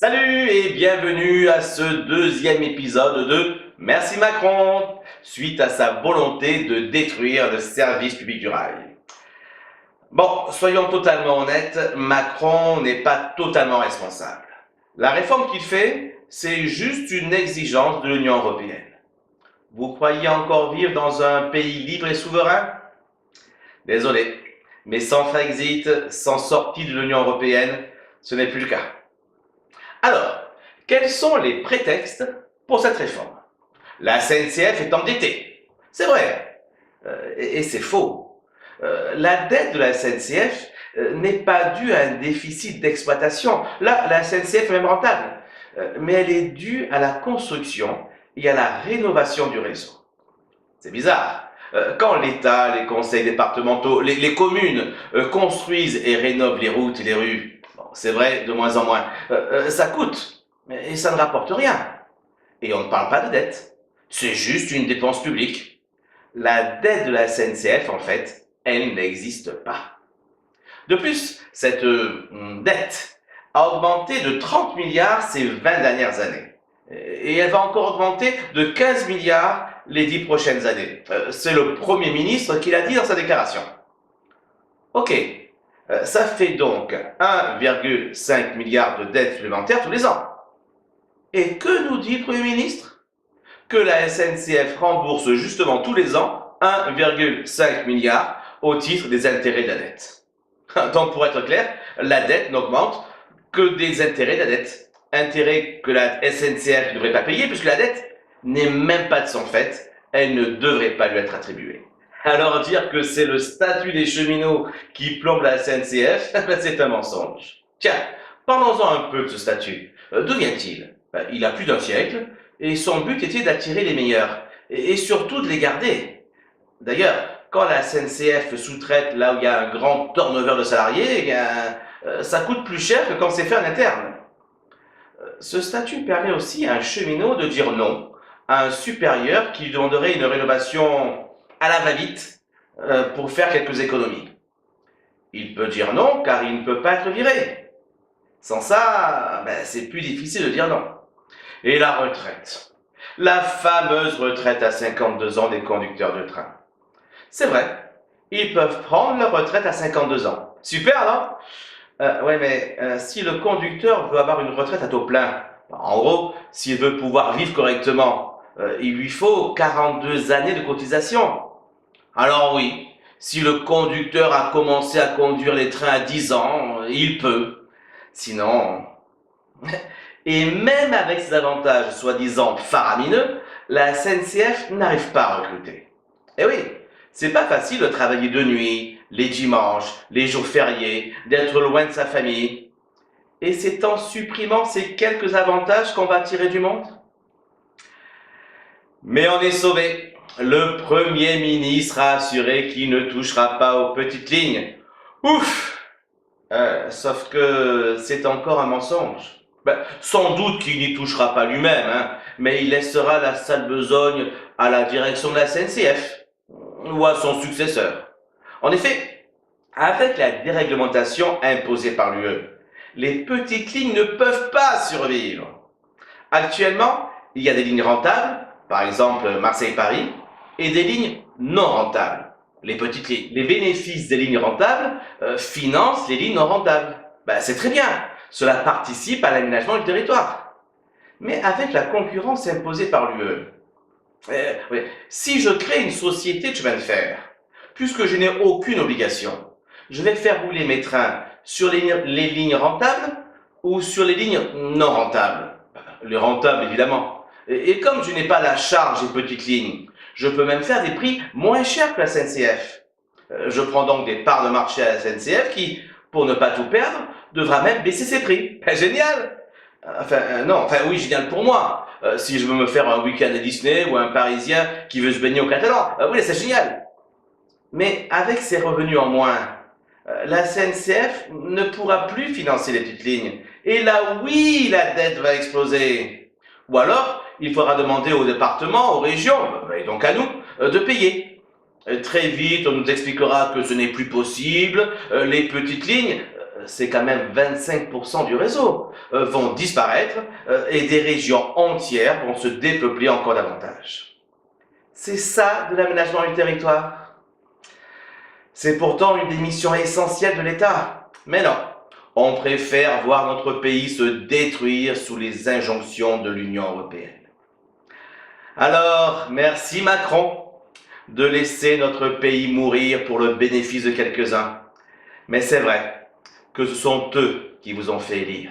Salut et bienvenue à ce deuxième épisode de Merci Macron, suite à sa volonté de détruire le service public du rail. Bon, soyons totalement honnêtes, Macron n'est pas totalement responsable. La réforme qu'il fait, c'est juste une exigence de l'Union européenne. Vous croyez encore vivre dans un pays libre et souverain? Désolé, mais sans Frexit, sans sortie de l'Union européenne, ce n'est plus le cas. Alors, quels sont les prétextes pour cette réforme? La SNCF est endettée. C'est vrai. Et c'est faux. La dette de la SNCF n'est pas due à un déficit d'exploitation. Là, la SNCF est même rentable. Mais elle est due à la construction et à la rénovation du réseau. C'est bizarre. Quand l'État, les conseils départementaux, les communes construisent et rénovent les routes et les rues, bon, c'est vrai, de moins en moins, ça coûte, et ça ne rapporte rien. Et on ne parle pas de dette. C'est juste une dépense publique. La dette de la SNCF, en fait, elle n'existe pas. De plus, cette dette a augmenté de 30 milliards ces 20 dernières années. Et elle va encore augmenter de 15 milliards les 10 prochaines années. C'est le Premier ministre qui l'a dit dans sa déclaration. Ok, ça fait donc 1,5 milliard de dettes supplémentaires tous les ans. Et que nous dit le Premier ministre? Que la SNCF rembourse justement tous les ans 1,5 milliard au titre des intérêts de la dette. Donc pour être clair, la dette n'augmente que des intérêts de la dette. Intérêts que la SNCF ne devrait pas payer puisque la dette n'est même pas de son fait, elle ne devrait pas lui être attribuée. Alors dire que c'est le statut des cheminots qui plombe la SNCF, c'est un mensonge. Tiens, parlons-en un peu de ce statut. D'où vient-il? Il a plus d'un siècle, et son but était d'attirer les meilleurs, et surtout de les garder. D'ailleurs, quand la SNCF sous-traite là où il y a un grand turnover de salariés, eh bien, ça coûte plus cher que quand c'est fait en interne. Ce statut permet aussi à un cheminot de dire non à un supérieur qui lui demanderait une rénovation à la va-vite pour faire quelques économies. Il peut dire non car il ne peut pas être viré. Sans ça, c'est plus difficile de dire non. Et la retraite. La fameuse retraite à 52 ans des conducteurs de train. C'est vrai, ils peuvent prendre leur retraite à 52 ans. Super, non? Ouais, mais si le conducteur veut avoir une retraite à taux plein, en gros, s'il veut pouvoir vivre correctement, il lui faut 42 années de cotisation. Alors oui, si le conducteur a commencé à conduire les trains à 10 ans, il peut. Sinon... Et même avec ces avantages soi-disant faramineux, la SNCF n'arrive pas à recruter. Eh oui, c'est pas facile de travailler de nuit, les dimanches, les jours fériés, d'être loin de sa famille. Et c'est en supprimant ces quelques avantages qu'on va tirer du monde? Mais on est sauvé. Le Premier ministre a assuré qu'il ne touchera pas aux petites lignes. Ouf! Sauf que c'est encore un mensonge. Sans doute qu'il n'y touchera pas lui-même, hein, mais il laissera la sale besogne à la direction de la SNCF ou à son successeur. En effet, avec la déréglementation imposée par l'UE, les petites lignes ne peuvent pas survivre. Actuellement, il y a des lignes rentables, par exemple Marseille-Paris, et des lignes non rentables, les petites lignes. Les bénéfices des lignes rentables financent les lignes non rentables. C'est très bien, cela participe à l'aménagement du territoire. Mais avec la concurrence imposée par l'UE, si je crée une société de chemin de fer, puisque je n'ai aucune obligation, je vais faire rouler mes trains sur les lignes rentables ou sur les lignes non rentables. Les rentables, évidemment. Et comme je n'ai pas la charge des petites lignes, je peux même faire des prix moins chers que la SNCF. Je prends donc des parts de marché à la SNCF qui, pour ne pas tout perdre, devra même baisser ses prix. Génial! Oui, génial pour moi. Si je veux me faire un week-end à Disney ou un Parisien qui veut se baigner au Catalan, oui, c'est génial. Mais avec ses revenus en moins, la SNCF ne pourra plus financer les petites lignes. Et là, oui, la dette va exploser. Ou alors, il faudra demander aux départements, aux régions, et donc à nous, de payer. Très vite, on nous expliquera que ce n'est plus possible, les petites lignes, c'est quand même 25% du réseau, vont disparaître et des régions entières vont se dépeupler encore davantage. C'est ça de l'aménagement du territoire. C'est pourtant une des missions essentielles de l'État. Mais non, on préfère voir notre pays se détruire sous les injonctions de l'Union européenne. Alors, merci Macron de laisser notre pays mourir pour le bénéfice de quelques-uns. Mais c'est vrai que ce sont eux qui vous ont fait élire.